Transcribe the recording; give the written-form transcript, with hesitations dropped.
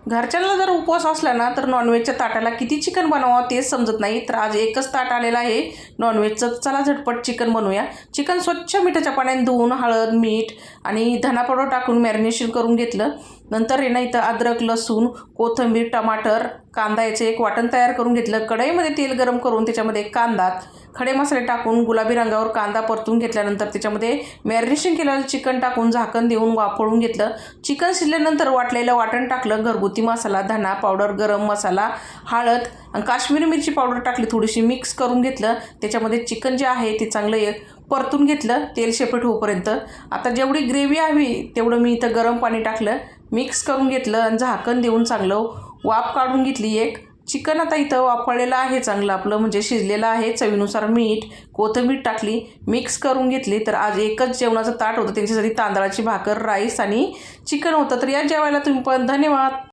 घरच्यांना जर उपवास असला ना तर नॉनव्हेजच्या ताटाला किती चिकन बनवावं तेच समजत नाही. तर आज एकच ताट आलेलं आहे नॉनव्हेजचं. चला झटपट चिकन बनवूया. चिकन स्वच्छ मिठाच्या पाण्याने धुवून हळद मीठ आणि धना पावडर टाकून मॅरिनेशन करून घेतलं. नंतर आहे ना इथं अद्रक लसूण कोथिंबीर टमाटर कांदा याचं एक वाटण तयार करून घेतलं. कढईमध्ये तेल गरम करून त्याच्यामध्ये कांदा खडे मसाले टाकून गुलाबी रंगावर कांदा परतून घेतल्यानंतर त्याच्यामध्ये मॅरिनेशन केलेलं चिकन टाकून झाकण देऊन वाफळून घेतलं. चिकन शिजल्यानंतर वाटलेलं वाटण टाकलं. घरगुती मसाला धना पावडर गरम मसाला हळद आणि काश्मीरी मिरची पावडर टाकली. थोडीशी मिक्स करून घेतलं. त्याच्यामध्ये चिकन जे आहे ते चांगलं परतून घेतलं तेल शेपट होईपर्यंत. आता जेवढी ग्रेव्ही हवी तेवढं मी इथं गरम पाणी टाकलं. मिक्स करून घेतलं आणि झाकण देऊन चांगलं वाफ काढून घेतली एक. चिकन आता इथं वाफळलेलं आहे चांगलं आपलं म्हणजे शिजलेलं आहे. चवीनुसार मीठ कोथिंबीर टाकली मिक्स करून घेतली. तर आज एकच जेवणाचं ताट होतं त्यांच्यासाठी तांदळाची भाकर राईस आणि चिकन होतं. तर या जेवायला तुम्ही पण. धन्यवाद.